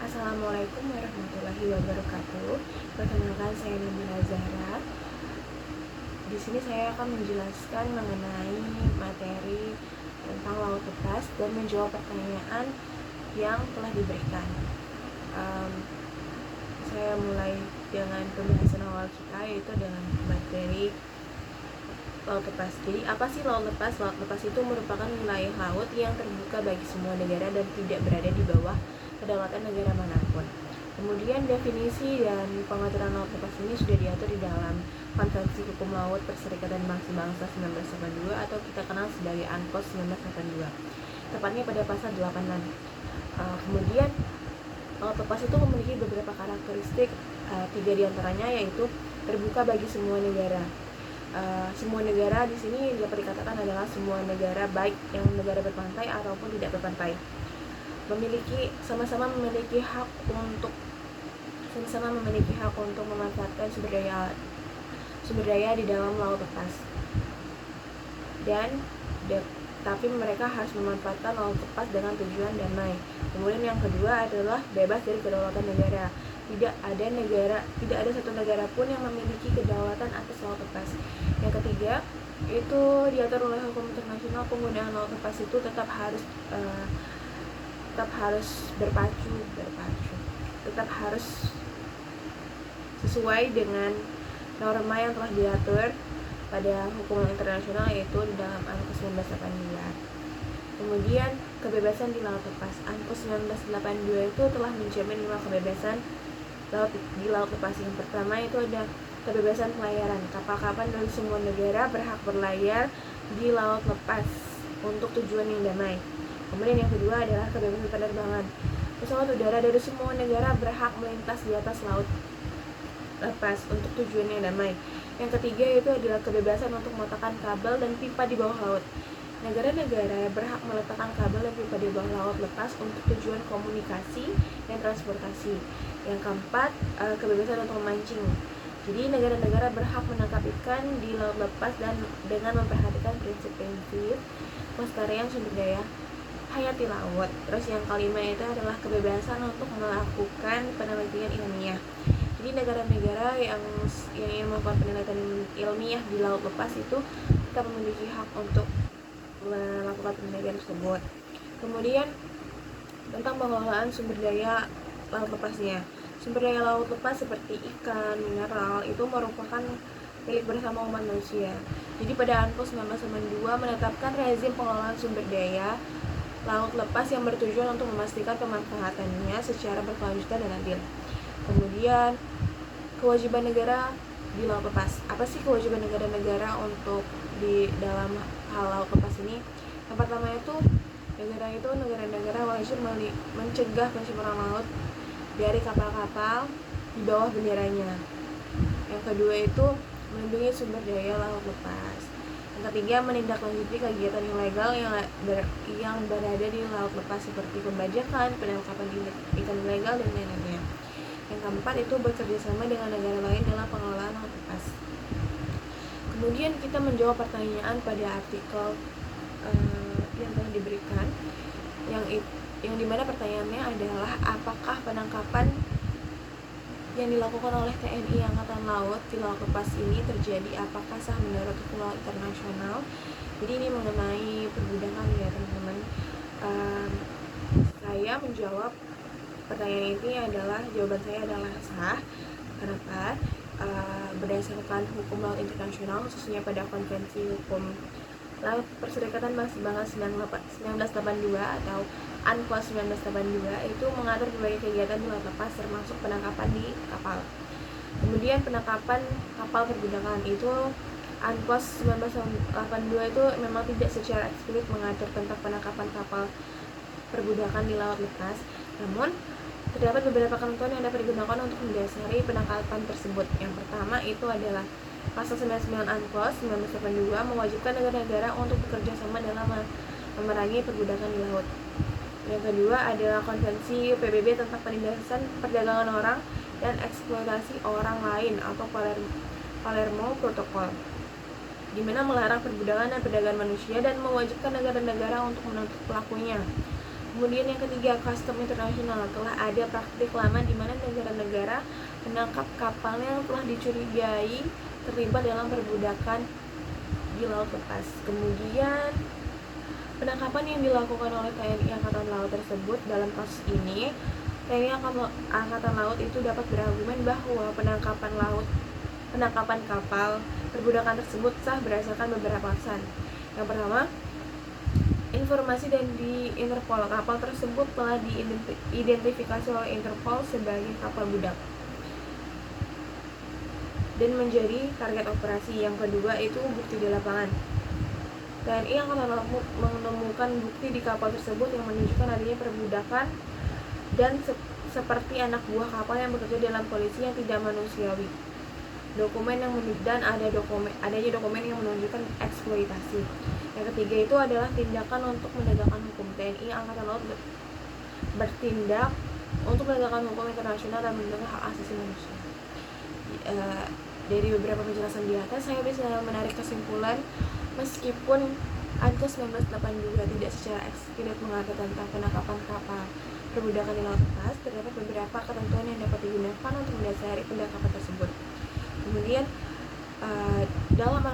Assalamualaikum warahmatullahi wabarakatuh. Perkenalkan, saya Nabila Zahra. Di sini saya akan menjelaskan mengenai materi tentang laut lepas dan menjawab pertanyaan yang telah diberikan. Saya mulai dengan pembahasan awal kita, yaitu dengan materi laut lepas. Jadi, apa sih laut lepas? Laut lepas itu merupakan wilayah laut yang terbuka bagi semua negara dan tidak berada di bawah kedaulatan negara manapun. Kemudian definisi dan pengaturan laut lepas ini sudah diatur di dalam Konvensi Hukum Laut Perserikatan Bangsa-Bangsa 1982 atau kita kenal sebagai UNCLOS 1982, tepatnya pada pasal 86. Kemudian laut lepas itu memiliki beberapa karakteristik, 3 diantaranya yaitu terbuka bagi semua negara. Semua negara di sini dapat dikatakan adalah semua negara, baik yang negara berpantai ataupun tidak berpantai, sama-sama memiliki hak untuk memanfaatkan sumber daya di dalam laut lepas, tapi mereka harus memanfaatkan laut lepas dengan tujuan damai. Kemudian yang kedua adalah bebas dari kedaulatan negara. Tidak ada satu negara pun yang memiliki kedaulatan atas laut lepas. Yang ketiga, itu diatur oleh hukum internasional. Penggunaan laut lepas itu tetap sesuai dengan norma yang telah diatur pada hukum internasional, yaitu di dalam UNCLOS 1982. Kemudian kebebasan di laut lepas. UNCLOS 1982 itu telah menjamin 5 kebebasan di laut lepas. Yang pertama itu ada kebebasan pelayaran. Kapal-kapal dari semua negara berhak berlayar di laut lepas untuk tujuan yang damai. Kemudian yang kedua adalah kebebasan penerbangan. Pesawat udara dari semua negara berhak melintas di atas laut lepas untuk tujuan yang damai. Yang ketiga itu adalah kebebasan untuk meletakkan kabel dan pipa di bawah laut. Negara-negara berhak meletakkan kabel dan pipa di bawah laut lepas untuk tujuan komunikasi dan transportasi. Yang keempat, kebebasan untuk memancing. Jadi negara-negara berhak menangkap ikan di laut lepas dan dengan memperhatikan prinsip-prinsip pelestarian sumber daya hayati laut. Terus yang kelima itu adalah kebebasan untuk melakukan penelitian ilmiah. Jadi negara-negara yang ingin melakukan penelitian ilmiah di laut lepas itu tetap memiliki hak untuk melakukan penelitian tersebut. Kemudian tentang pengelolaan sumber daya laut lepasnya. Sumber daya laut lepas seperti ikan, mineral itu merupakan milik bersama umat manusia. Jadi pada UNCLOS 1992 menetapkan rezim pengelolaan sumber daya laut lepas yang bertujuan untuk memastikan pemanfaatannya secara berkelanjutan dan adil. Kemudian kewajiban negara di laut lepas. Apa sih kewajiban negara-negara untuk di dalam hal laut lepas ini? Yang pertama itu negara-negara wajib mencegah pencemaran laut dari kapal-kapal di bawah benderanya. Yang kedua itu melindungi sumber daya laut lepas. Yang ketiga, menindaklanjuti kegiatan ilegal yang berada di laut lepas seperti pembajakan, penangkapan ikan ilegal dan lain-lainnya. Yang keempat itu bekerja sama dengan negara lain dalam pengelolaan laut lepas. Kemudian kita menjawab pertanyaan pada artikel yang telah diberikan, yang dimana pertanyaannya adalah apakah penangkapan yang dilakukan oleh TNI Angkatan Laut di laut lepas ini terjadi, apakah sah menurut hukum laut internasional. Jadi ini mengenai perbudakan ya teman-teman. Saya menjawab pertanyaan ini jawaban saya adalah sah. Kenapa? Berdasarkan hukum laut internasional, khususnya pada Konvensi Hukum Laut Perserikatan Bangsa-Bangsa 1982 atau UNCLOS 1982 itu mengatur berbagai kegiatan di laut lepas termasuk penangkapan di kapal. Kemudian penangkapan kapal perbudakan itu UNCLOS 1982 itu memang tidak secara eksplisit mengatur tentang penangkapan kapal perbudakan di laut lepas, namun terdapat beberapa ketentuan yang dapat digunakan untuk mendasari penangkapan tersebut. Yang pertama itu adalah Pasal 99 UNCLOS 1982 mewajibkan negara-negara untuk bekerja sama dalam memerangi perbudakan di laut. Yang kedua adalah Konvensi PBB tentang penindasan perdagangan orang dan eksploitasi orang lain atau Palermo Protocol, di mana melarang perbudakan dan perdagangan manusia dan mewajibkan negara-negara untuk menuntut pelakunya. Kemudian yang ketiga, custom internasional. Telah ada praktik lama di mana negara-negara menangkap kapal yang telah dicurigai terlibat dalam perbudakan di laut lepas. Kemudian penangkapan yang dilakukan oleh TNI Angkatan Laut tersebut dalam kasus ini, TNI Angkatan Laut itu dapat berargumen bahwa penangkapan kapal perbudakan tersebut sah berdasarkan beberapa alasan. Yang pertama, informasi dan di Interpol, kapal tersebut telah diidentifikasi oleh Interpol sebagai kapal budak dan menjadi target operasi. Yang kedua itu bukti di lapangan. TNI Angkatan Laut menemukan bukti di kapal tersebut yang menunjukkan adanya perbudakan dan seperti anak buah kapal yang bekerja dalam kondisi yang tidak manusiawi. Adanya dokumen yang menunjukkan eksploitasi. Yang ketiga itu adalah tindakan untuk menegakkan hukum. TNI Angkatan Laut bertindak untuk menegakkan hukum internasional dan melindungi hak asasi manusia. Dari beberapa penjelasan di atas, saya bisa menarik kesimpulan meskipun ANKUS 1982 tidak secara eksplisit mengatur tentang penangkapan kapal perbudakan di laut lepas, terdapat beberapa ketentuan yang dapat digunakan untuk mendasari penangkapan tersebut. Kemudian dalam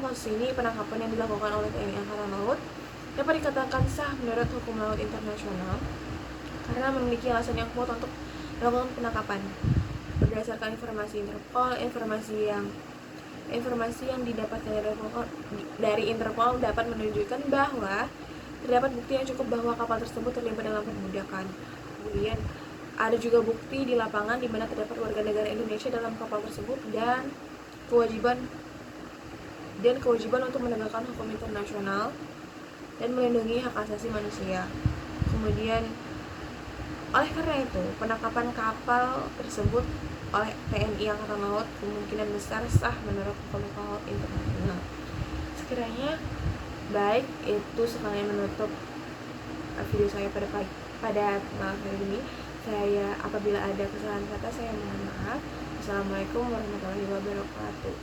kasus ini, penangkapan yang dilakukan oleh TNI Angkatan Laut dapat dikatakan sah menurut hukum laut internasional karena memiliki alasan yang kuat untuk melakukan penangkapan. Berdasarkan informasi Interpol, informasi yang didapatkan dari Interpol dapat menunjukkan bahwa terdapat bukti yang cukup bahwa kapal tersebut terlibat dalam perbudakan. Kemudian ada juga bukti di lapangan di mana terdapat warga negara Indonesia dalam kapal tersebut dan kewajiban untuk menegakkan hukum internasional dan melindungi hak asasi manusia. Kemudian oleh karena itu, penangkapan kapal tersebut oleh TNI Angkatan Laut kemungkinan besar sah menurut hukum laut internasional. Sekiranya baik, itu sekalian menutup video saya pada malam hari ini. Apabila ada kesalahan kata, saya mohon maaf. Assalamualaikum warahmatullahi wabarakatuh.